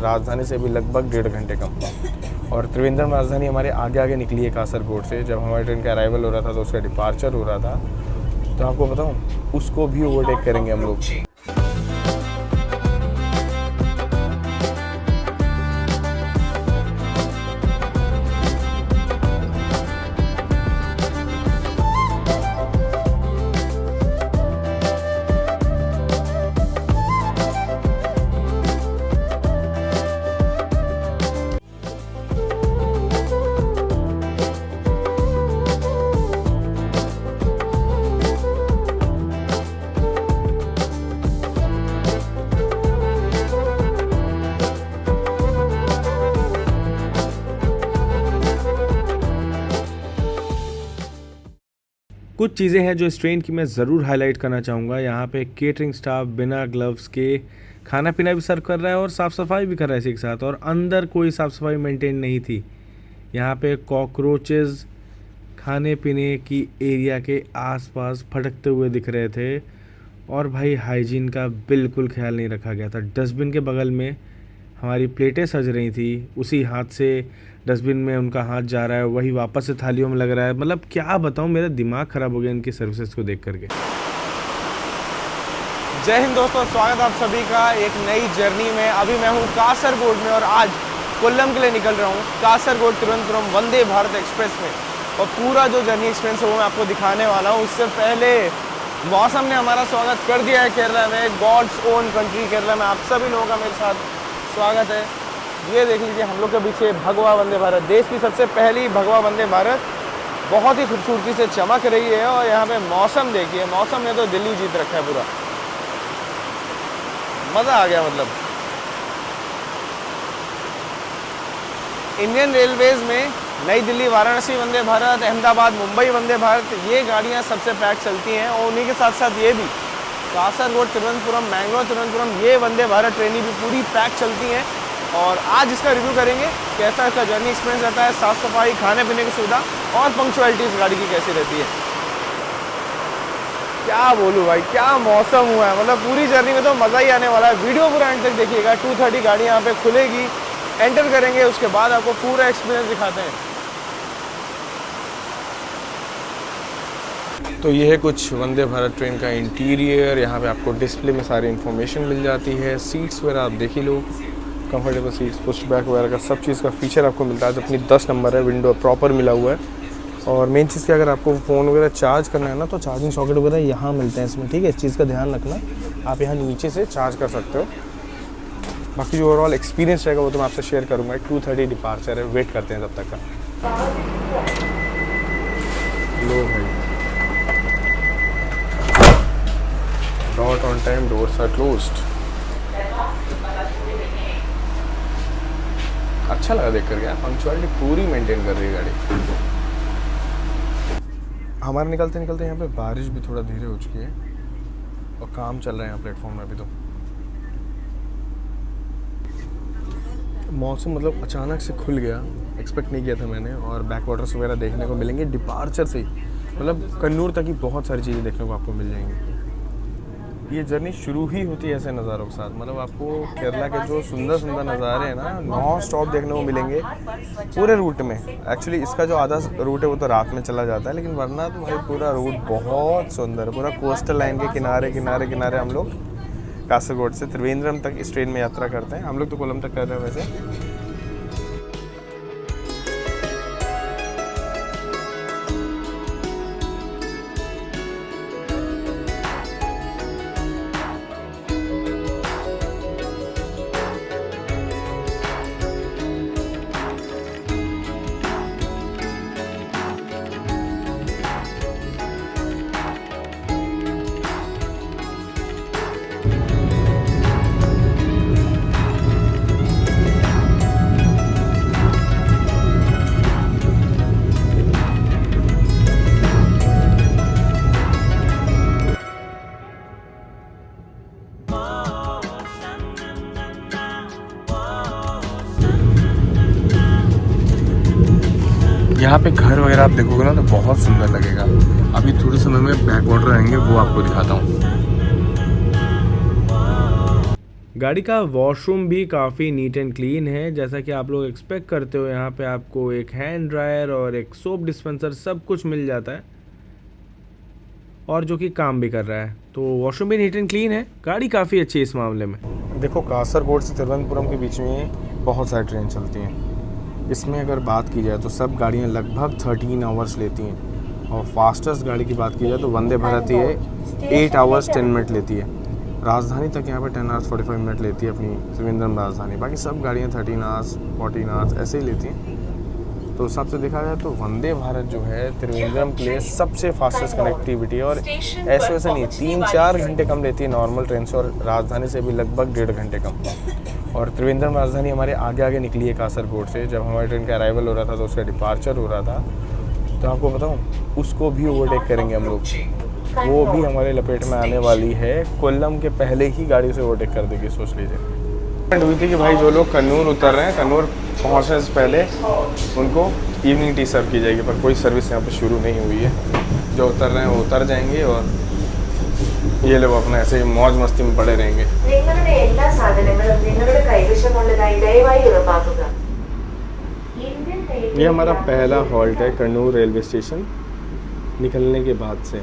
राजधानी से भी लगभग 1.5 घंटे कम। और त्रिवेंद्रम राजधानी हमारे आगे आगे निकली है कासरगोड से। जब हमारी ट्रेन का अराइवल हो रहा था तो उसका डिपार्चर हो रहा था, तो आपको बताऊं उसको भी ओवरटेक करेंगे हम लोग। कुछ चीज़ें हैं जो इस ट्रेन की मैं ज़रूर हाईलाइट करना चाहूँगा। यहाँ पे केटरिंग स्टाफ बिना ग्लव्स के खाना पीना भी सर्व कर रहा है और साफ़ सफाई भी कर रहा है इसी के साथ, और अंदर कोई साफ़ सफाई मेंटेन नहीं थी। यहाँ पे कॉकरोचेस खाने पीने की एरिया के आसपास फटकते हुए दिख रहे थे, और भाई हाइजीन का बिल्कुल ख्याल नहीं रखा गया था। डस्टबिन के बगल में हमारी प्लेटें सज रही थी, उसी हाथ से डस्टबिन में उनका हाथ जा रहा है, वही वापस से थालियों में लग रहा है। मतलब क्या बताऊं, मेरा दिमाग ख़राब हो गया इनकी सर्विसेज को देख करके। जय हिंद दोस्तों, स्वागत है आप सभी का एक नई जर्नी में। अभी मैं हूं कासरगोड में और आज कोल्लम के लिए निकल रहा हूं, कासरगोड तिरुवनंतपुरम वंदे भारत एक्सप्रेस में। और पूरा जो जर्नी एक्सपीरियंस है वो मैं आपको दिखाने वाला हूँ। उससे पहले मौसम ने हमारा स्वागत कर दिया है केरला में, गॉड्स ओन कंट्री केरला में। आप सभी लोगों का मेरे साथ स्वागत है। ये देख लीजिए हम लोग के पीछे भगवा वंदे भारत, देश की सबसे पहली भगवा वंदे भारत बहुत ही खूबसूरती से चमक रही है। और यहाँ पे मौसम देखिए, मौसम ने तो दिल्ली जीत रखा है पूरा, मज़ा आ गया। मतलब इंडियन रेलवेज में नई दिल्ली वाराणसी वंदे भारत, अहमदाबाद मुंबई वंदे भारत, ये गाड़ियाँ सबसे पैक चलती हैं। और उन्हीं के साथ साथ ये भी कासरगोड तिरुवनंतपुरम, मैंगलोर तिरुवनंतपुरम, ये वंदे भारत ट्रेनें भी पूरी पैक चलती हैं। और आज इसका रिव्यू करेंगे, कैसा इसका जर्नी एक्सपीरियंस रहता है, साफ़ सफाई, खाने पीने की सुविधा और पंक्चुअलिटी इस गाड़ी की कैसी रहती है। क्या बोलूँ भाई, क्या मौसम हुआ है। मतलब पूरी जर्नी में तो मज़ा ही आने वाला है। वीडियो पूरा एंड तक देखिएगा। 2:30 गाड़ी यहाँ पे खुलेगी, एंटर करेंगे, उसके बाद आपको पूरा एक्सपीरियंस दिखाते हैं। तो ये है कुछ वंदे भारत ट्रेन का इंटीरियर। यहाँ पे आपको डिस्प्ले में सारी इन्फॉर्मेशन मिल जाती है। सीट्स वगैरह आप देख ही लो, कंफर्टेबल सीट्स, पुश बैक वगैरह का सब चीज़ का फीचर आपको मिलता है। अपनी 10 नंबर है, विंडो प्रॉपर मिला हुआ है। और मेन चीज़ क्या, अगर आपको फ़ोन वगैरह चार्ज करना है ना, तो चार्जिंग सॉकेट वगैरह यहाँ मिलते हैं इसमें, ठीक है। इस चीज़ का ध्यान रखना, आप यहाँ नीचे से चार्ज कर सकते हो। बाकी जो ओवरऑल एक्सपीरियंस रहेगा वो तो मैं आपसे शेयर करूँगा। 2:30 डिपार्चर है, वेट करते हैं तब तक का। लो भाई, not on time, doors are closed. अच्छा लगा देख कर गया, पंक्चुअलिटी पूरी मेंटेन कर रही है गाड़ी। हमारे निकलते निकलते यहाँ पे बारिश भी थोड़ा धीरे हो चुकी है और काम चल रहा है यहाँ प्लेटफॉर्म में अभी। तो मौसम मतलब अचानक से खुल गया, एक्सपेक्ट नहीं किया था मैंने। और बैक वाटर्स वगैरह देखने को मिलेंगे डिपार्चर से ही, मतलब कन्नूर तक ही बहुत सारी चीज़ें देखने को आपको मिल जाएंगी। ये जर्नी शुरू ही होती है ऐसे नज़ारों के साथ। मतलब आपको केरला के जो सुंदर सुंदर नज़ारे हैं ना, नॉन स्टॉप देखने को मिलेंगे पूरे रूट में। एक्चुअली इसका जो आधा रूट है वो तो रात में चला जाता है, लेकिन वरना तो भाई पूरा रूट बहुत सुंदर है। पूरा कोस्टल लाइन के किनारे किनारे किनारे हम लोग कासरगोड से त्रिवेंद्रम तक इस ट्रेन में यात्रा करते हैं। हम लोग तो कोल्लम तक कर रहे हैं वैसे। यहाँ पे घर वगैरह आप देखोगे ना तो बहुत सुंदर लगेगा। अभी थोड़े समय में बैक वाटर आएंगे, वो आपको दिखाता हूँ। गाड़ी का वॉशरूम भी काफ़ी नीट एंड क्लीन है, जैसा कि आप लोग एक्सपेक्ट करते हो। यहाँ पे आपको एक हैंड ड्रायर और एक सोप डिस्पेंसर सब कुछ मिल जाता है, और जो कि काम भी कर रहा है। तो वॉशरूम भी नीट एंड क्लीन है, गाड़ी काफ़ी अच्छी है इस मामले में। देखो, कासरगोड से तिरुवनंतपुरम के बीच में बहुत सारी ट्रेन चलती हैं। इसमें अगर बात की जाए तो सब गाड़ियाँ लगभग 13 आवर्स लेती हैं, और फास्टेस्ट गाड़ी की बात की जाए तो वंदे भारत ही है, 8 आवर्स 10 मिनट लेती है। राजधानी तक यहाँ पर 10 आवर्स 45 मिनट लेती है अपनी त्रिवेंद्रम राजधानी। बाकी सब गाड़ियाँ 13 आवर्स 14 आवर्स ऐसे ही लेती हैं। तो उस हिसाब से देखा जाए तो वंदे भारत जो है त्रिवेंद्रम के लिए सबसे फास्टेस्ट कनेक्टिविटी है, और ऐसे वैसे नहीं, 3-4 घंटे कम लेती है नॉर्मल ट्रेन से, और राजधानी से भी लगभग 1.5 घंटे कम। और त्रिवेंद्रम राजधानी हमारे आगे आगे निकली है कासरगोड से। जब हमारी ट्रेन का अराइवल हो रहा था तो उसका डिपार्चर हो रहा था, तो आपको बताऊँ उसको भी ओवरटेक करेंगे हम लोग। वो भी हमारे लपेट में आने वाली है, कोल्लम के पहले ही गाड़ी से ओवरटेक कर देगी, सोच लीजिए। हुई थी कि भाई जो लोग कन्नूर उतर रहे हैं, कन्नूर पहुंचने से पहले उनको इवनिंग टी सर्व की जाएगी, पर कोई सर्विस यहाँ पे शुरू नहीं हुई है। जो उतर रहे हैं वो उतर जाएंगे, और ये लोग अपना ऐसे ही मौज मस्ती में पड़े रहेंगे। ये हमारा पहला हॉल्ट है कन्नूर रेलवे स्टेशन निकलने के बाद से।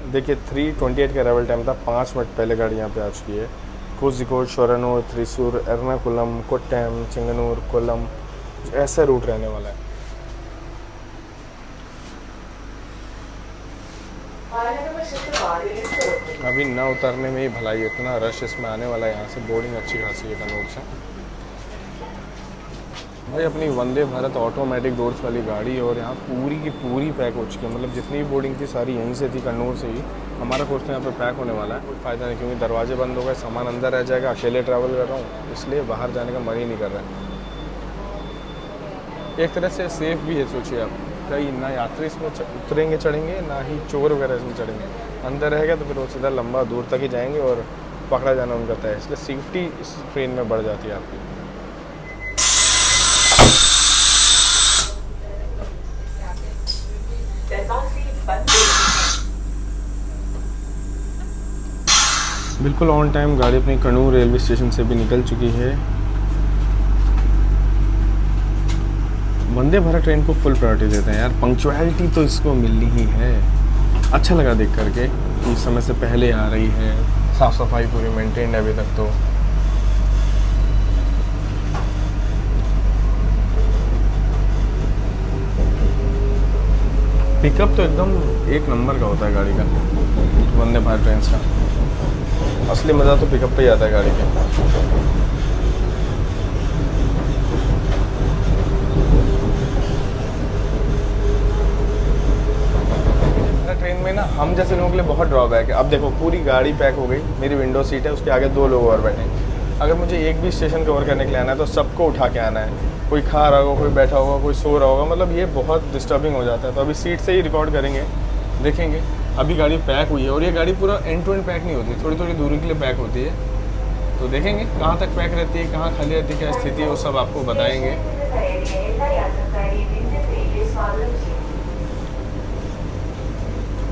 देखिए 3:28 का अराइवल टाइम था, 5 मिनट पहले गाड़ी यहाँ पे आ चुकी है। कोझिकोड, शोरनूर, थ्रिसूर, एर्नाकुलम, कोट्टयम, चिंगनूर, कोल्लम, ऐसा रूट रहने वाला है। अभी न उतरने में ही भलाई, इतना रश इसमें आने वाला है। यहाँ से बोर्डिंग अच्छी खासी है कन्नूर से। भाई अपनी वंदे भारत ऑटोमेटिक डोर्स वाली गाड़ी, और यहाँ पूरी की पूरी पैक हो चुकी है। मतलब जितनी भी बोर्डिंग थी सारी यहीं से थी, कन्नूर से ही। हमारा कोच तो यहाँ पे पैक होने वाला है, कोई फ़ायदा नहीं, क्योंकि दरवाजे बंद हो गए, सामान अंदर रह जाएगा। अकेले ट्रैवल कर रहा हूँ, इसलिए बाहर जाने का मन ही नहीं कर रहा है। एक तरह से सेफ़ भी है, सोचिए आप, कई ना यात्री इसमें उतरेंगे चढ़ेंगे, ना ही चोर वगैरह इसमें चढ़ेंगे। अंदर रहेगा तो फिर वो सीधा लंबा दूर तक ही जाएंगे और पकड़ा जाना उनका तय है। इसलिए सेफ्टी इस ट्रेन में बढ़ जाती है आपकी। बिल्कुल ऑन टाइम गाड़ी अपनी कन्नूर रेलवे स्टेशन से भी निकल चुकी है। वंदे भारत ट्रेन को फुल प्रायोरिटी देते हैं यार, पंक्चुअलिटी तो इसको मिलनी ही है। अच्छा लगा देख करके कि समय से पहले आ रही है, साफ़ सफाई पूरी मेंटेन्ड है अभी तक। तो पिकअप तो एकदम एक नंबर का होता है गाड़ी का, वंदे भारत ट्रेन का। असली मज़ा तो पिकअप पे ही आता है गाड़ी के। ट्रेन में ना हम जैसे लोगों के लिए बहुत ड्रॉबैक है। अब देखो पूरी गाड़ी पैक हो गई, मेरी विंडो सीट है, उसके आगे 2 लोग और बैठे हैं। अगर मुझे एक भी स्टेशन कवर करने के लिए आना है तो सबको उठा के आना है। कोई खा रहा होगा, कोई बैठा होगा, कोई सो रहा होगा, मतलब ये बहुत डिस्टर्बिंग हो जाता है। तो अभी सीट से ही रिकॉर्ड करेंगे, देखेंगे। अभी गाड़ी पैक हुई है, और ये गाड़ी पूरा एंड टू एंड पैक नहीं होती, थोड़ी थोड़ी दूरी के लिए पैक होती है। तो देखेंगे कहाँ तक पैक रहती है, कहाँ खाली रहती है, क्या स्थिति है, वो सब आपको बताएंगे।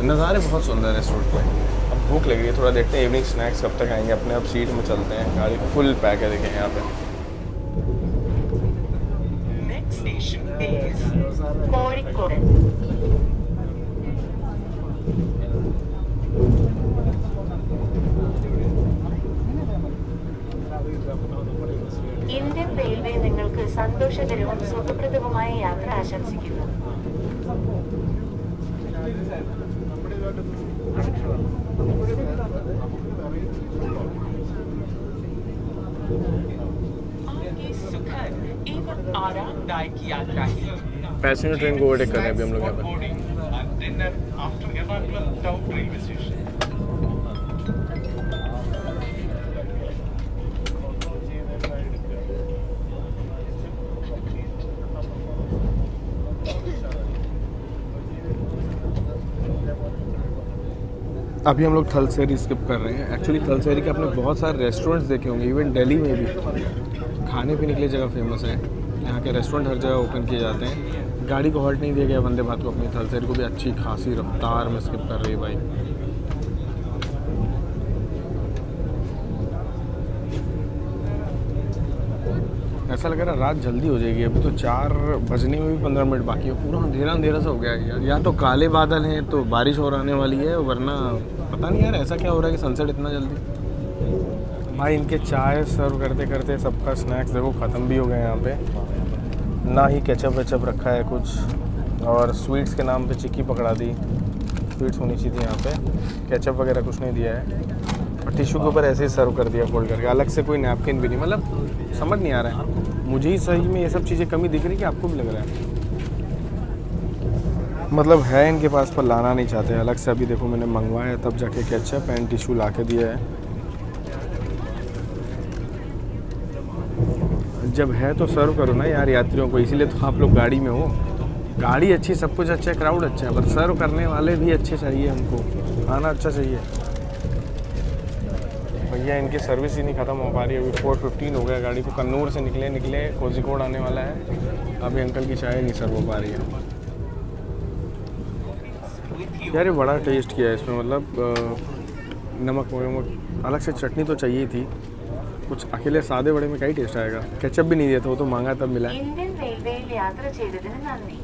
नज़ारे बहुत सुंदर है इस रोड पे। अब भूख लग रही है, थोड़ा देखते हैं इवनिंग स्नैक्स कब तक आएंगे। अपने अब सीट में चलते हैं, गाड़ी फुल पैक है, देखें यहाँ पे। ഇന്ത്യൻ റെയിൽവേ നിങ്ങൾക്ക് സന്തോഷകരവും സുഖപ്രദവുമായ യാത്ര ആശംസിക്കുന്നു. पैसेंजर ट्रेन को ओवरटेक कर रहे हैं अभी हम लोग यहाँ पे। अभी हम लोग थलसेरी स्किप कर रहे हैं। एक्चुअली थलसेरी के आपने बहुत सारे रेस्टोरेंट्स देखे होंगे, इवन दिल्ली में भी खाने पीने के लिए जगह फेमस है। यहाँ के रेस्टोरेंट हर जगह ओपन किए जाते हैं। गाड़ी को हॉल्ट नहीं दिया गया वंदे भारत को अपनी तरफ से, इनको भी अच्छी खासी रफ्तार में स्किप कर रही है भाई। ऐसा लग रहा है रात जल्दी हो जाएगी, अभी तो 4 बजने में भी 15 मिनट बाकी है, पूरा अंधेरा अंधेरा सा हो गया है यार। या तो काले बादल हैं तो बारिश और आने वाली है, वरना पता नहीं यार ऐसा क्या हो रहा है कि सनसेट इतना जल्दी। भाई इनके चाय सर्व करते करते सबका स्नैक्स देखो ख़त्म भी हो गए यहाँ पे, ना ही केचप वेचप रखा है कुछ, और स्वीट्स के नाम पे चिक्की पकड़ा दी। स्वीट्स होनी चाहिए थी यहाँ पे, केचप वगैरह कुछ नहीं दिया है, और टिश्यू के ऊपर ऐसे ही सर्व कर दिया फोल्ड करके, अलग से कोई नैपकिन भी नहीं। मतलब समझ नहीं आ रहा है, मुझे ही सही में ये सब चीज़ें कमी दिख रही कि आपको भी लग रहा है? मतलब है इनके पास पर लाना नहीं चाहते अलग से। अभी देखो मैंने मंगवाया तब जाके केचप एंड टिश्यू ला के दिया है। जब है तो सर्व करो ना यार यात्रियों को, इसीलिए तो आप लोग गाड़ी में हो। गाड़ी अच्छी, सब कुछ अच्छा है, क्राउड अच्छा है, पर सर्व करने वाले भी अच्छे चाहिए हमको, खाना अच्छा चाहिए। भैया इनकी सर्विस ही नहीं ख़त्म हो पा रही है। अभी 4:15 हो गया गाड़ी को, कन्नूर से निकले कोझिकोड आने वाला है, अभी अंकल की चाय नहीं सर्व हो पा रही है यार। ये बड़ा टेस्ट किया है इसमें, मतलब नमक वमक, अलग से चटनी तो चाहिए थी, कुछ अकेले सादे बड़े में क्या ही टेस्ट आएगा। केचप भी नहीं दिया था, वो तो मांगा तब मिला है। ഇന്ത്യൻ റെയിൽവേയിൽ യാത്ര ചെയ്തതിന് നന്ദി.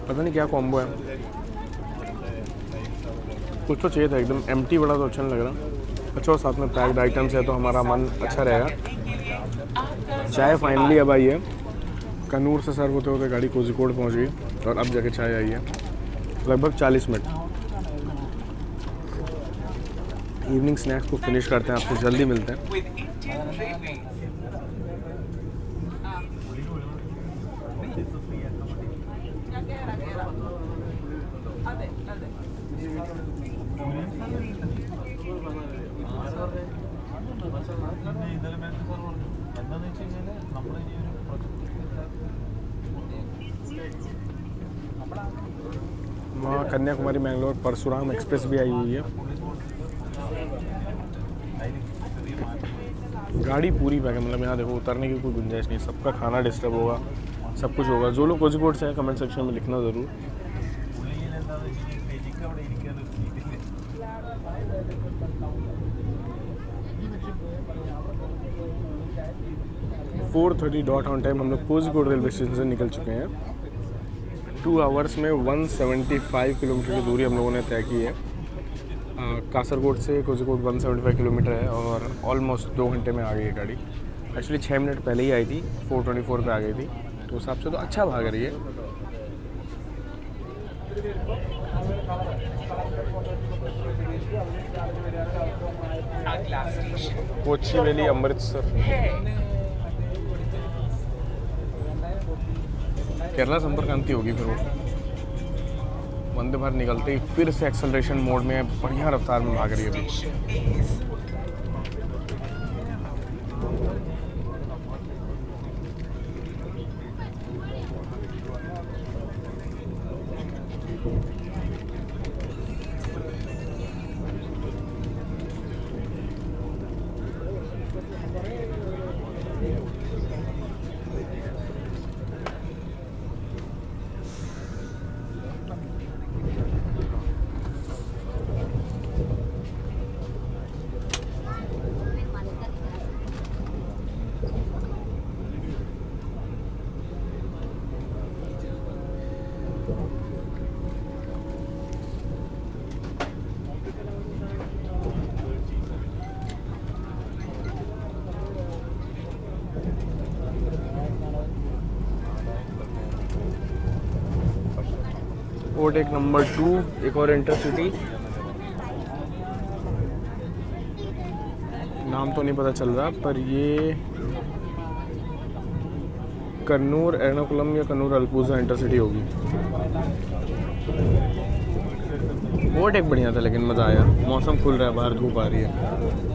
पता नहीं क्या कॉम्बो है, कुछ तो चाहिए था। एकदम एम्प्टी बड़ा तो अच्छा नहीं लग रहा। अच्छा और साथ में पैक्ड आइटम्स है तो हमारा मन अच्छा रहेगा। चाय फाइनली अब आई है, कन्नूर से सर्व होते होते गाड़ी कोझिकोड पहुंच गई, और अब जाके चाय आई है, लगभग 40 मिनट। इवनिंग स्नैक्स को फिनिश करते हैं, आपसे जल्दी मिलते हैं। वहाँ कन्याकुमारी मैंगलोर परशुराम एक्सप्रेस भी आई हुई है। गाड़ी पूरी पैक है, मतलब यहाँ देखो उतरने की कोई गुंजाइश नहीं, सबका खाना डिस्टर्ब होगा, सब कुछ होगा। जो लोग कोझिकोड से हैं कमेंट सेक्शन में लिखना ज़रूर। $4:30 ऑन टाइम हम लोग कोझिकोड रेलवे स्टेशन से निकल चुके हैं। 2 आवर्स में 175 किलोमीटर की दूरी हम लोगों ने तय की है। कासरगोड से कोझिकोड 175 किलोमीटर है, और ऑलमोस्ट 2 घंटे में आ गई है गाड़ी। एक्चुअली 6 मिनट पहले ही आई थी, 4:24 पे आ गई थी, तो उस हिसाब से तो अच्छा भाग रही है। कोचीवेली अमृतसर, केरला संपर्क क्रांति होगी फिर वो। वंदे भारत निकलते ही फिर से एक्सेलरेशन मोड में बढ़िया रफ्तार में भाग रही है अभी। ओवरटेक नंबर 2, एक और इंटरसिटी, नाम तो नहीं पता चल रहा, पर ये कन्नूर एर्नाकुलम या कन्नूर अल्पुजा इंटरसिटी होगी। ओवरटेक बढ़िया था, लेकिन मज़ा आया। मौसम खुल रहा है, बाहर धूप आ रही है।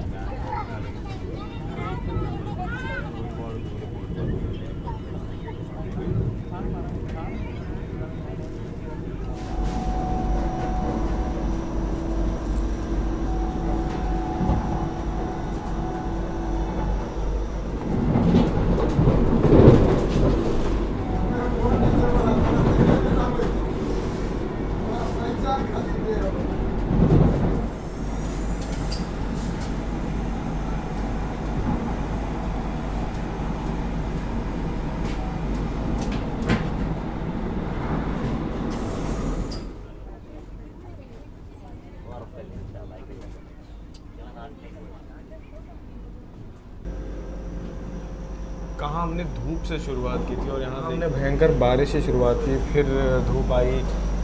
कहाँ हमने धूप से शुरुआत की थी और यहाँ हमने भयंकर बारिश से शुरुआत की, फिर धूप आई,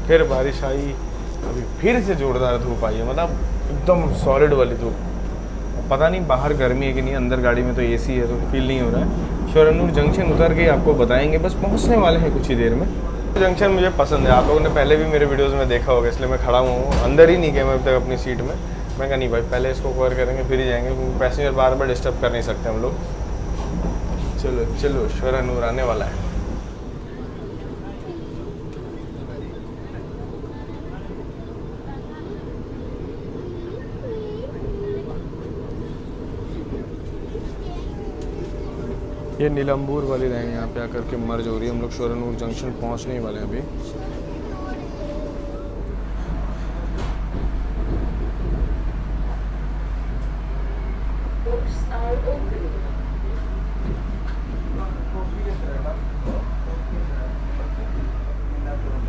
फिर बारिश आई, अभी फिर से जोरदार धूप आई है, मतलब एकदम सॉलिड वाली धूप। पता नहीं बाहर गर्मी है कि नहीं, अंदर गाड़ी में तो एसी है तो फील नहीं हो रहा है। शोरनूर जंक्शन उतर के आपको बताएंगे, बस पहुँचने वाले हैं कुछ ही देर में। जंक्शन मुझे पसंद है, आप लोगों ने पहले भी मेरे वीडियोज़ में देखा होगा, इसलिए मैं खड़ा हुआ हूँ, अंदर ही नहीं गया मैं अब तक अपनी सीट में। मैं कहा नहीं भाई पहले इसको कवर करेंगे फिर ही जाएंगे, क्योंकि पैसेंजर बार बार डिस्टर्ब कर नहीं सकते हम लोग। चलो चलो शोरनूर आने वाला है। ये नीलम्बूर वाली लाइन यहाँ पे आकर के मर्ज हो रही है। हम लोग शोरनूर जंक्शन पहुँचने ही वाले हैं अभी।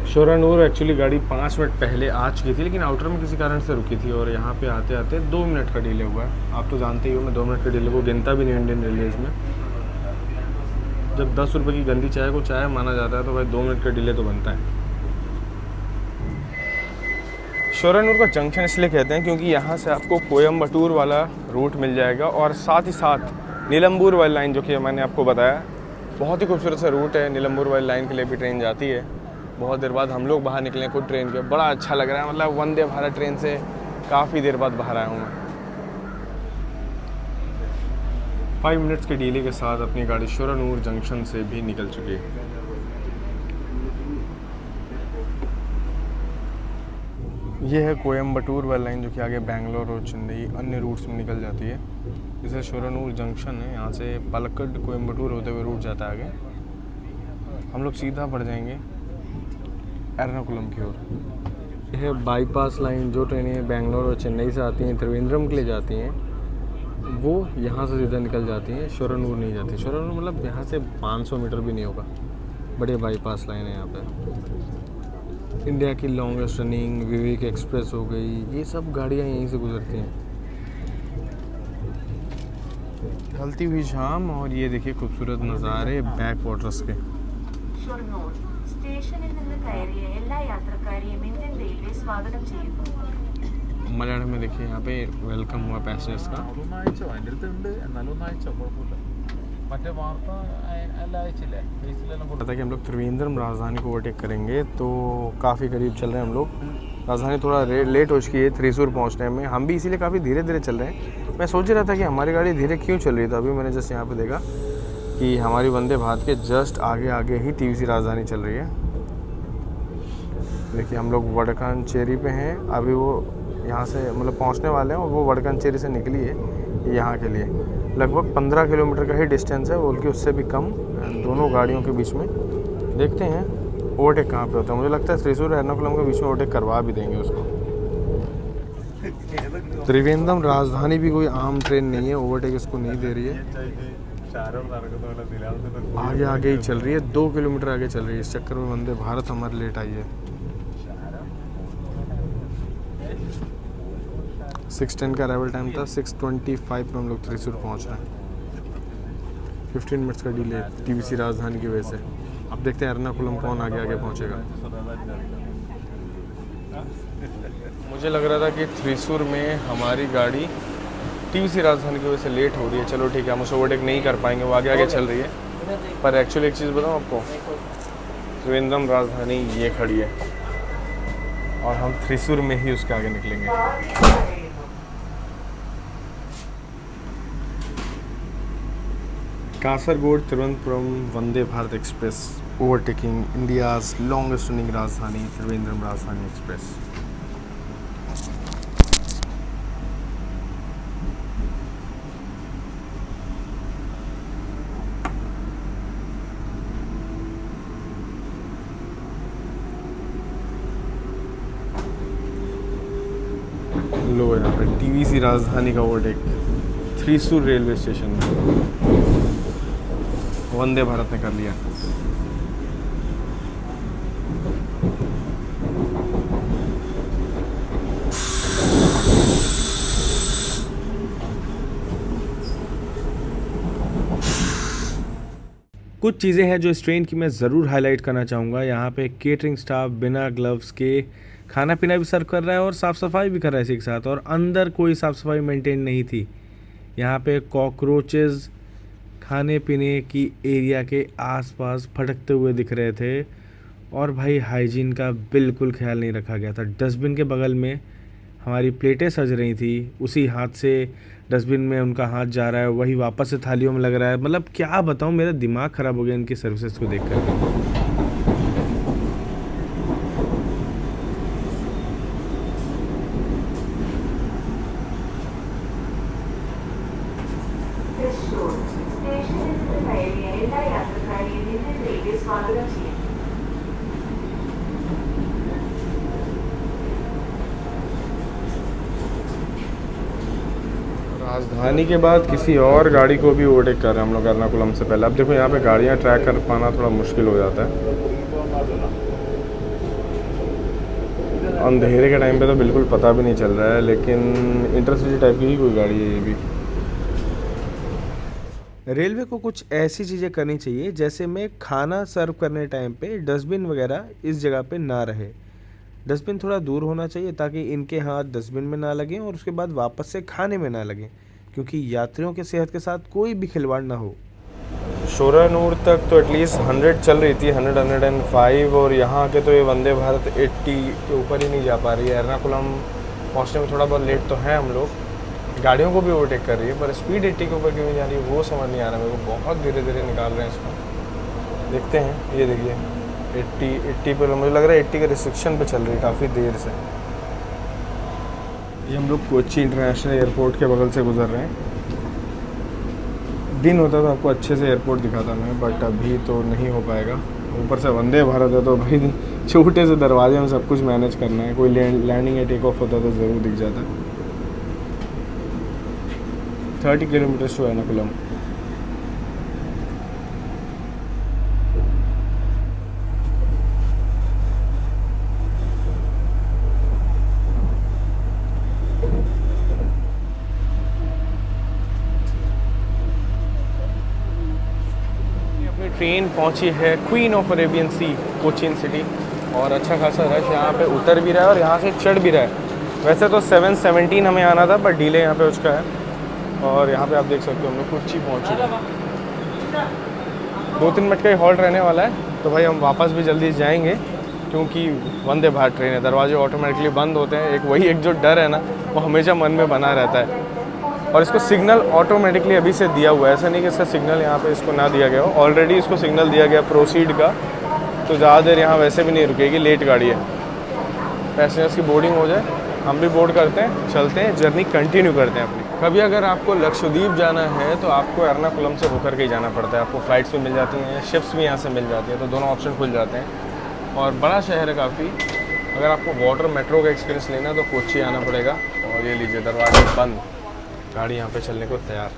शोरनूर एक्चुअली गाड़ी 5 मिनट पहले आ चुकी थी, लेकिन आउटर में किसी कारण से रुकी थी और यहाँ पे आते आते 2 मिनट का डिले हुआ है। आप तो जानते ही हो मैं 2 मिनट के डिले को गिनता भी नहीं इंडियन रेलवेज़ में। जब 10 रुपये की गंदी चाय को चाय माना जाता है तो भाई 2 मिनट का डिले तो बनता है। शोरनूर का जंक्शन इसलिए कहते हैं क्योंकि यहाँ से आपको कोयम्बटूर वाला रूट मिल जाएगा और साथ ही साथ नीलम्बूर वाली लाइन, जो कि मैंने आपको बताया बहुत ही खूबसूरत सा रूट है। नीलम्बूर वाली लाइन के लिए भी ट्रेन जाती है। बहुत देर बाद हम लोग बाहर निकले हैं खुद ट्रेन के, बड़ा अच्छा लग रहा है। मतलब वंदे भारत ट्रेन से काफ़ी देर बाद बाहर आया हूँ मैं। 5 मिनट्स के डिले के साथ अपनी गाड़ी शोरनूर जंक्शन से भी निकल चुकी है। ये है कोयम्बटूर वाली लाइन, जो कि आगे बेंगलोर और चेन्नई अन्य रूट्स में निकल जाती है। जैसे शोरनूर जंक्शन है, यहाँ से पलक्कड कोयम्बटूर होते हुए रूट जाता है आगे। हम लोग सीधा बढ़ जाएंगे एर्नाकुलम की ओर। यह है बाईपास लाइन, जो ट्रेनें बेंगलोर और चेन्नई से आती हैं त्रिवेंद्रम के लिए जाती हैं, वो यहाँ से सीधा निकल जाती हैं, शोरनूर नहीं जाती। शोरनूर मतलब यहाँ से 500 मीटर भी नहीं होगा। बड़े बाईपास लाइन है यहाँ पे। इंडिया की लॉन्गेस्ट रनिंग विवेक एक्सप्रेस हो गई, ये सब गाड़ियाँ यहीं से गुजरती हैं। ढलती हुई शाम और ये देखिए खूबसूरत नज़ारे बैक वाटर्स के। ഷൊർണൂർ സ്റ്റേഷനിൽ നിന്ന് കയറിയ എല്ലാ യാത്രക്കാരെയും ഇന്ത്യൻ റെയിൽവേ സ്വാഗതം ചെയ്യുന്നു. मलयालम में देखिए यहाँ पे वेलकम हुआ पैसेंजर्स का। पता कि हम लोग त्रिवेंद्रम राजधानी को ओवरटेक करेंगे, तो काफ़ी करीब चल रहे हैं हम लोग। राजधानी थोड़ा लेट हो चुकी है थ्रिसूर पहुँचने में, हम भी इसीलिए काफ़ी धीरे धीरे चल रहे हैं। मैं सोच रहा था कि हमारी गाड़ी धीरे क्यों चल रही है, तो अभी मैंने जस्ट यहाँ पे देखा कि हमारी वंदे भारत के जस्ट आगे आगे ही टीवीसी राजधानी चल रही है। देखिए हम लोग वडकानचेरी पे हैं, अभी वो यहाँ से मतलब पहुँचने वाले हैं और वो वडकानचेरी से निकली है यहाँ के लिए। लगभग 15 किलोमीटर का ही डिस्टेंस है, बोल के उससे भी कम दोनों गाड़ियों के बीच में। देखते हैं ओवरटेक कहाँ पे होता है। मुझे लगता है त्रिशूर एर्नाकुलम के बीच में ओवरटेक करवा भी देंगे उसको। त्रिवेंद्रम राजधानी भी कोई आम ट्रेन नहीं है, ओवरटेक इसको नहीं दे रही है। आगे आगे ही चल रही है, 2 किलोमीटर आगे चल रही है। इस चक्कर में वंदे भारत हमारे लेट आई है। 6:10 का अराइवल टाइम था, 6:25 में हम लोग त्रिशूर पहुंच रहे हैं। 15 मिनट्स का डिले टीवीसी राजधानी की वजह से। अब देखते हैं एर्नाकुलम कौन आगे आगे पहुंचेगा। मुझे लग रहा था कि त्रिशूर में हमारी गाड़ी टीवीसी राजधानी की वजह से लेट हो रही है। चलो ठीक है, हम उसे ओवरटेक नहीं कर पाएंगे, वो आगे आगे चल रही है। पर एक्चुअली एक चीज़ बताऊँ आपको, त्रिवेंद्रम राजधानी ये खड़ी है और हम त्रिशूर में ही उसके आगे निकलेंगे। Kasaragod Thiruvananthapuram Vande Bharat express overtaking India's longest running Rajdhani Trivandrum राजधानी एक्सप्रेस। लो यहाँ पे टीवीसी राजधानी का ओवरटेक थ्रीसूर रेलवे स्टेशन में वंदे भारत ने कर लिया। कुछ चीज़ें हैं जो इस ट्रेन की मैं ज़रूर हाईलाइट करना चाहूँगा। यहाँ पे केटरिंग स्टाफ बिना ग्लव्स के खाना पीना भी सर्व कर रहा है और साफ़ सफाई भी कर रहा है इसी के साथ, और अंदर कोई साफ़ सफाई मेंटेन नहीं थी। यहाँ पे कॉकरोचेस खाने पीने की एरिया के आसपास फटकते हुए दिख रहे थे, और भाई हाइजीन का बिल्कुल ख्याल नहीं रखा गया था। डस्टबिन के बगल में हमारी प्लेटें सज रही थी, उसी हाथ से डस्टबिन में उनका हाथ जा रहा है, वही वापस से थालियों में लग रहा है। मतलब क्या बताऊँ, मेरा दिमाग ख़राब हो गया इनकी सर्विसेज को देख कर। തൃശ്ശൂർ സ്റ്റേഷനിൽ നിന്ന് കയറിയ എല്ലാ യാത്രക്കാരെയും ഇന്ത്യൻ റെയിൽവേ സ്വാഗതം ചെയ്യുന്നു. राजधानी के बाद किसी और गाड़ी को भी ओवरटेक कर रहे हैं हम लोग एर्नाकुलम से पहले। अब देखो यहाँ पे गाड़ियाँ ट्रैक कर पाना थोड़ा मुश्किल हो जाता है। अंधेरे के टाइम पे तो बिल्कुल पता भी नहीं चल रहा है, लेकिन इंटरसिटी टाइप की ही कोई गाड़ी है ये भी। रेलवे को कुछ ऐसी चीज़ें करनी चाहिए जैसे में खाना सर्व करने टाइम पे डस्टबिन वगैरह इस जगह पे ना रहे। डस्टबिन थोड़ा दूर होना चाहिए ताकि इनके हाथ डस्टबिन में ना लगें और उसके बाद वापस से खाने में ना लगें, क्योंकि यात्रियों के सेहत के साथ कोई भी खिलवाड़ ना हो। शोरानूर तक तो एटलीस्ट 100 चल रही थी, 100, 105, और यहाँ के तो ये वंदे भारत 80 के ऊपर ही नहीं जा पा रही है। एर्नाकुलम पहुँचने में थोड़ा बहुत लेट तो है हम लोग, गाड़ियों को भी ओवरटेक कर रही है, पर स्पीड 80 के ऊपर क्यों नहीं जा रही है वो समझ नहीं आ रहा मेरे को। बहुत धीरे धीरे निकाल रहे हैं इसको, देखते हैं। ये देखिए 80 पर मुझे लग रहा है 80 के रिस्ट्रिक्शन पे चल रही है काफ़ी देर से। ये हम लोग कोच्चि इंटरनेशनल एयरपोर्ट के बगल से गुजर रहे हैं। दिन होता तो आपको अच्छे से एयरपोर्ट दिखाता मैं, बट अभी तो नहीं हो पाएगा। ऊपर से वंदे भारत है तो भाई छोटे से दरवाजे में सब कुछ मैनेज करना है। कोई लैंडिंग या टेक ऑफ होता तो ज़रूर दिख जाता। 30 किलोमीटर टू एर्नाकुलम। ट्रेन पहुंची है queen of Arabian sea Cochin city, और अच्छा खासा रश यहाँ पे उतर भी रहा है और यहाँ से चढ़ भी रहा है। वैसे तो 7:17 हमें आना था, बट डिले यहाँ पे उसका है। और यहाँ पे आप देख सकते हो हम लोग कोच्चि पहुँचे। 2-3 मिनट का ही हॉल्ट रहने वाला है, तो भाई हम वापस भी जल्दी जाएंगे क्योंकि वंदे भारत ट्रेन है, दरवाजे ऑटोमेटिकली बंद होते हैं। एक जो डर है ना वो हमेशा मन में बना रहता है। और इसको सिग्नल ऑटोमेटिकली अभी से दिया हुआ है, ऐसा नहीं कि इसका सिग्नल यहाँ पे इसको ना दिया गया हो। ऑलरेडी इसको सिग्नल दिया गया प्रोसीड का, तो ज़्यादा देर यहाँ वैसे भी नहीं रुकेगी, लेट गाड़ी है। पैसेंजर्स की बोर्डिंग हो जाए, हम भी बोर्ड करते हैं, चलते हैं, जर्नी कंटिन्यू करते हैं अपनी। कभी अगर आपको लक्षद्वीप जाना है तो आपको एर्नाकुलम से होकर के ही जाना पड़ता है। आपको फ़्लाइट्स भी मिल जाती हैं, शिप्स भी यहाँ से मिल जाती हैं, तो दोनों ऑप्शन खुल जाते हैं। और बड़ा शहर है काफ़ी। अगर आपको वाटर मेट्रो का एक्सपीरियंस लेना तो कोच्चि आना पड़ेगा। और ये लीजिए दरवाजे बंद, गाड़ी यहाँ पे चलने को तैयार।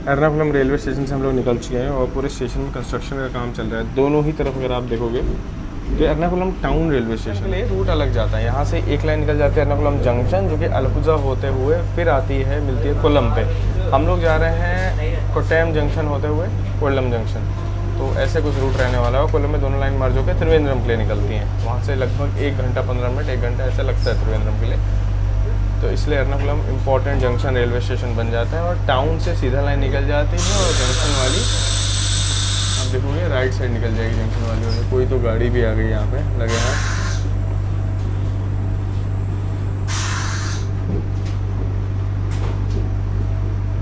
एर्नाकुलम रेलवे स्टेशन से हम लोग निकल चुके हैं और पूरे स्टेशन में कंस्ट्रक्शन का काम चल रहा है। दोनों ही तरफ अगर आप देखोगे तो एर्नाकुलम टाउन रेलवे स्टेशन के लिए रूट अलग जाता है। यहाँ से एक लाइन निकल जाती है एर्नाकुलम जंक्शन, जो कि अलपुजा होते हुए फिर आती है, मिलती है कोल्लम पे। हम लोग जा रहे हैं कोट्टयम जंक्शन होते हुए कोल्लम जंक्शन, तो ऐसे कुछ रूट रहने वाला है। कोल्लम में दोनों लाइन मर्ज होकर त्रिवेंद्रम के लिए निकलती हैं। वहाँ से लगभग 1 घंटा 15 मिनट 1 घंटा ऐसा लगता है त्रिवेंद्रम के लिए। तो इसलिए Ernakulam important junction railway station बन जाता है। और टाउन से सीधा लाइन निकल जाती है और जंक्शन वाली आप देखोगे राइट साइड निकल जाएगी जंक्शन वाली। और कोई तो गाड़ी भी आ गई यहाँ पे लगे हैं।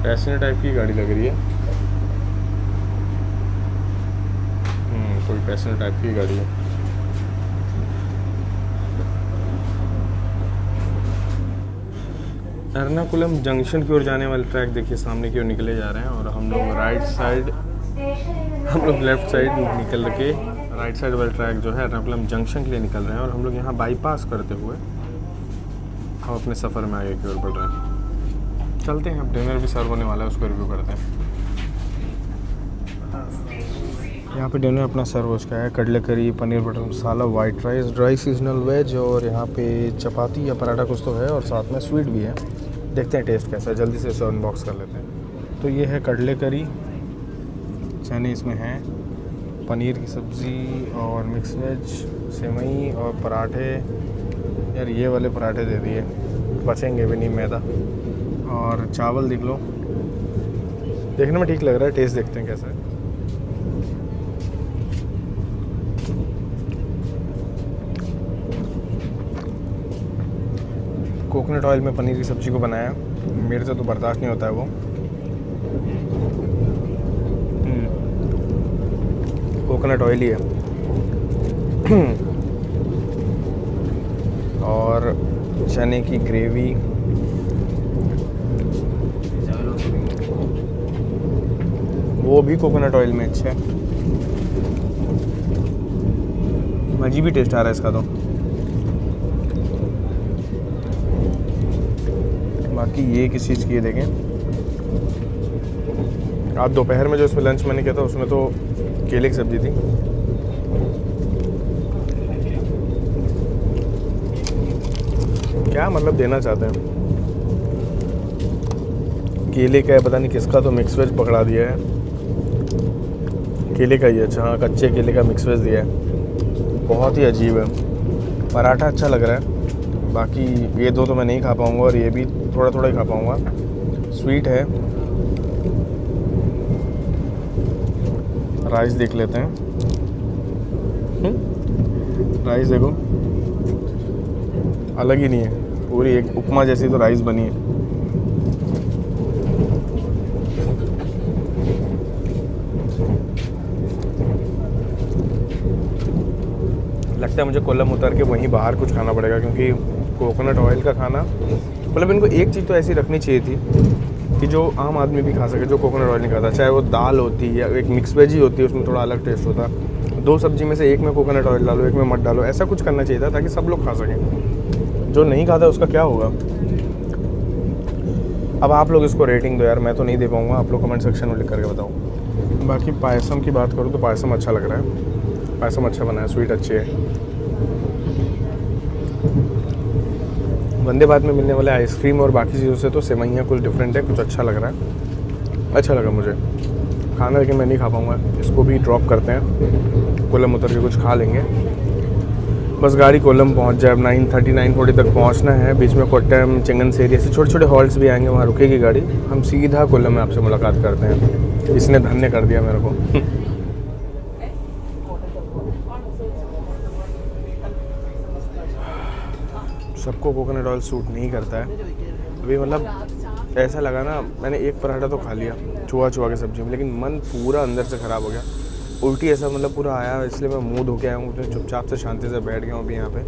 पैसेंजर टाइप की गाड़ी लग रही है। कोई पैसेंजर टाइप की गाड़ी है। एर्नाकुलम जंक्शन की ओर जाने वाले ट्रैक देखिए सामने की ओर निकले जा रहे हैं, और हम लोग राइट साइड, हम लोग लेफ्ट साइड निकल के राइट साइड वाले ट्रैक जो है एर्नाकुलम जंक्शन के लिए निकल रहे हैं। और हम लोग यहाँ बाईपास करते हुए हम अपने सफ़र में आगे की ओर बढ़ रहे हैं। चलते हैं, अब डिनर भी सर्व होने वाला है, उसको रिव्यू करते हैं। यहाँ पे डिनर अपना सर्व हो चुका है। Kadala curry, paneer butter masala, white rice, dry seasonal veg और यहाँ पे चपाती या पराठा कुछ तो है और साथ में स्वीट भी है। देखते हैं टेस्ट कैसा है, जल्दी से इसे अनबॉक्स कर लेते हैं। तो ये है कड़ले करी, चने इसमें हैं, पनीर की सब्ज़ी और मिक्स वेज, सेवई और पराठे। यार ये वाले पराठे दे दिए, बचेंगे भी नहीं मैदा। और चावल देख लो, देखने में ठीक लग रहा है, टेस्ट देखते हैं कैसा है। कोकोनट ऑयल में पनीर की सब्ज़ी को बनाया, मेरे से तो बर्दाश्त नहीं होता है वो। कोकोनट ऑयल ही है। और चने की ग्रेवी, वो भी कोकोनट ऑयल में। अच्छा, अजीब ही टेस्ट आ रहा है इसका तो। बाकी ये किस चीज़ की है देखें। आज दोपहर में जो इसमें लंच मैंने किया था उसमें तो केले की सब्ज़ी थी। क्या मतलब देना चाहते हैं, केले का है पता नहीं किसका, तो मिक्स वेज पकड़ा दिया है। केले का ही, अच्छा हाँ, कच्चे केले का मिक्स वेज दिया है। बहुत ही अजीब है। पराठा अच्छा लग रहा है, बाकी ये दो तो मैं नहीं खा पाऊँगा और ये भी थोड़ा थोड़ा ही खा पाऊँगा। स्वीट है। राइस देख लेते हैं। राइस देखो, अलग ही नहीं है, पूरी एक उपमा जैसी तो राइस बनी है। लगता है मुझे कोल्लम उतर के वहीं बाहर कुछ खाना पड़ेगा, क्योंकि कोकोनट ऑयल का खाना, मतलब इनको एक चीज़ तो ऐसी रखनी चाहिए थी कि जो आम आदमी भी खा सके, जो कोकोनट ऑयल नहीं खाता। चाहे वो दाल होती या एक मिक्स वेज ही होती है, उसमें थोड़ा अलग टेस्ट होता। दो सब्जी में से एक में कोकोनट ऑयल डालो, एक में मत डालो, ऐसा कुछ करना चाहिए था ताकि सब लोग खा सकें। जो नहीं खाता उसका क्या होगा। अब आप लोग इसको रेटिंग दो यार, मैं तो नहीं दे पाऊँगा, आप लोग कमेंट सेक्शन में लिख करके बताओ। बाकी पायसम की बात करूँ तो पायसम अच्छा लग रहा है, पायसम अच्छा बना है, स्वीट अच्छी है। वंदे भारत में मिलने वाले आइसक्रीम और बाकी चीज़ों से तो सेवइयाँ कुछ डिफरेंट है, कुछ अच्छा लग रहा है, अच्छा लगा मुझे खाना, लेकिन मैं नहीं खा पाऊँगा। इसको भी ड्रॉप करते हैं, कोल्लम उतर के कुछ खा लेंगे। बस गाड़ी कोल्लम पहुँच जाए, अब 9:30 9:40 तक पहुँचना है। बीच में कोट्टयम, चिंगनसेरी ऐसे छोटे छोटे हॉल्ट्स भी आएंगे, वहाँ रुकेगी गाड़ी। हम सीधा कोल्लम में आपसे मुलाकात करते हैं। इसने धन्य कर दिया मेरे को। सबको कोकोनट ऑयल सूट नहीं करता है। अभी मतलब ऐसा लगा ना, मैंने एक पराठा तो खा लिया चुहा के सब्जी में, लेकिन मन पूरा अंदर से ख़राब हो गया। उल्टी ऐसा मतलब पूरा आया, इसलिए मैं मुंह धो के आया हूँ, चुपचाप से शांति से बैठ गया हूँ अभी यहाँ पे,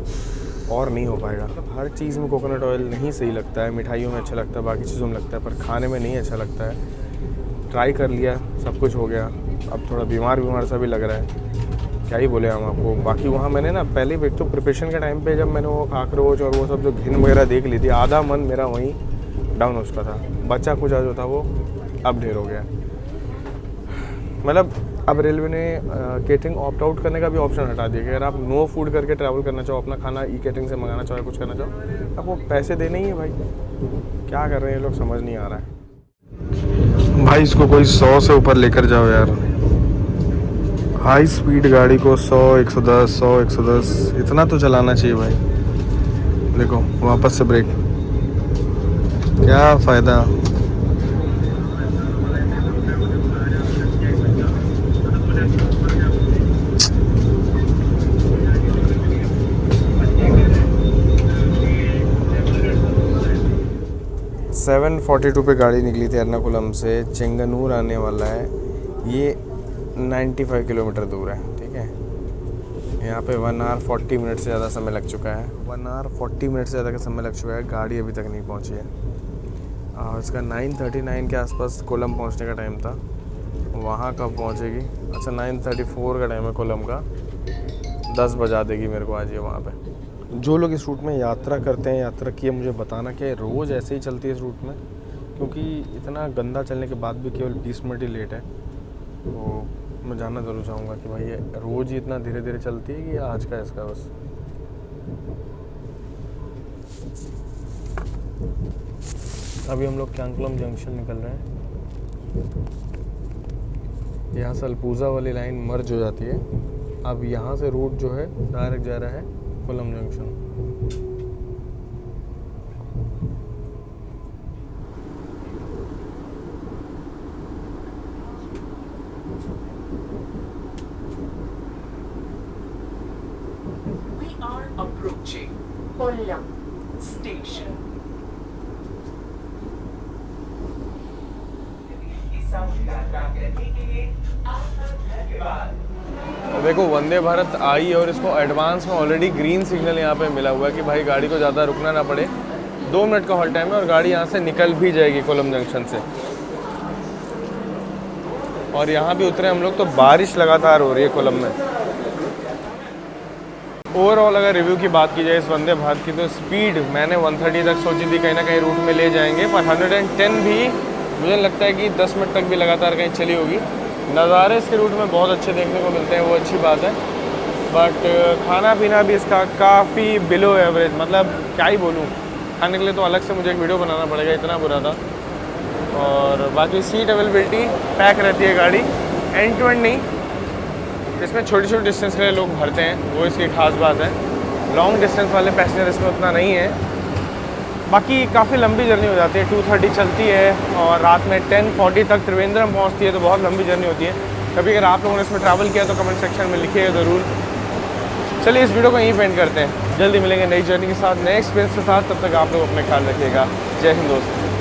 और नहीं हो पाएगा। हर चीज़ में कोकोनट ऑयल नहीं सही लगता है, मिठाइयों में अच्छा लगता है, बाकी चीज़ों में लगता है, पर खाने में नहीं अच्छा लगता है। ट्राई कर लिया, सब कुछ हो गया, अब थोड़ा बीमार सा भी लग रहा है, क्या ही बोले हम आपको। बाकी वहाँ मैंने ना पहले एक तो प्रिपरेशन के टाइम पे जब मैंने वो काकरोच और वो सब जो घिन वगैरह देख ली थी, आधा मन मेरा वहीं डाउन हो चुका था। बच्चा कुछ जो था वो अब ढेर हो गया। मतलब अब रेलवे ने केटरिंग ऑप्ट आउट करने का भी ऑप्शन हटा दिया कि अगर आप नो फूड करके ट्रैवल करना चाहो, अपना खाना ई केटरिंग से मंगाना चाहो, कुछ करना चाहो, आपको पैसे देने ही है भाई। क्या कर रहे हैं लोग समझ नहीं आ रहा है भाई। इसको कोई 100 से ऊपर लेकर जाओ यार, हाई स्पीड गाड़ी को 100 110 इतना तो चलाना चाहिए भाई। देखो वापस से ब्रेक, क्या फ़ायदा। सेवन 42 पे गाड़ी निकली थी एर्नाकुलम से, चेंगनूर आने वाला है। ये 95 किलोमीटर दूर है, ठीक है। यहाँ पे 1 आवर 40 मिनट से ज़्यादा समय लग चुका है, 1 आवर 40 मिनट से ज़्यादा का समय लग चुका है, गाड़ी अभी तक नहीं पहुँची है। और इसका 9:39 के आसपास कोल्लम पहुँचने का टाइम था, वहाँ कब पहुँचेगी। अच्छा 9:34 का टाइम है कोल्लम का, 10 बजा देगी मेरे को आज ये वहाँ पे। जो लोग इस रूट में यात्रा करते हैं, यात्रा किए, मुझे बताना कि रोज़ ऐसे ही चलती है इस रूट में, क्योंकि इतना गंदा चलने के बाद भी केवल 20 मिनट ही लेट है। तो मैं जानना ज़रूर चाहूँगा कि भाई ये रोज़ ही इतना धीरे धीरे चलती है कि आज का इसका बस। अभी हम लोग क्यांगक्लम जंक्शन निकल रहे हैं। यहाँ से अल्पूजा वाली लाइन मर्ज हो जाती है। अब यहाँ से रूट जो है डायरेक्ट जा रहा है Kollam junction. We are approaching Kollam station. देखो वंदे भारत आई और इसको एडवांस में ऑलरेडी ग्रीन सिग्नल यहाँ पे मिला हुआ है कि भाई गाड़ी को ज़्यादा रुकना ना पड़े। 2 मिनट का हॉल्ट टाइम है और गाड़ी यहाँ से निकल भी जाएगी कोल्लम जंक्शन से। और यहाँ भी उतरे हम लोग तो बारिश लगातार हो रही है कोल्लम में। ओवरऑल अगर रिव्यू की बात की जाए इस वंदे भारत की, तो स्पीड मैंने 130 तक सोची थी कहीं ना कहीं रूट में ले जाएंगे, पर 110 भी मुझे लगता है कि 10 मिनट तक भी लगातार कहीं चली होगी। नज़ारे इसके रूट में बहुत अच्छे देखने को मिलते हैं, वो अच्छी बात है। बट खाना पीना भी इसका काफ़ी बिलो एवरेज, मतलब क्या ही बोलूँ, खाने के लिए तो अलग से मुझे एक वीडियो बनाना पड़ेगा, इतना बुरा था। और बाकी सीट अवेलेबिलिटी पैक रहती है गाड़ी, एंड टू एंड नहीं, इसमें छोटी छोटी डिस्टेंस के लिए लोग भरते हैं, वो इसकी खास बात है। लॉन्ग डिस्टेंस वाले पैसेंजर इसमें उतना नहीं है। बाकी काफ़ी लंबी जर्नी हो जाती है, 2:30 चलती है और रात में 10:40 तक त्रिवेंद्रम पहुंचती है, तो बहुत लंबी जर्नी होती है। कभी अगर आप लोगों ने इसमें ट्रैवल किया तो कमेंट सेक्शन में लिखिएगा ज़रूर। चलिए इस वीडियो को यहीं पेंड करते हैं, जल्दी मिलेंगे नई जर्नी के साथ, नए एक्सपीरियंस के साथ। तब तक आप लोग अपना ख्याल रखिएगा। जय हिंद दोस्तों।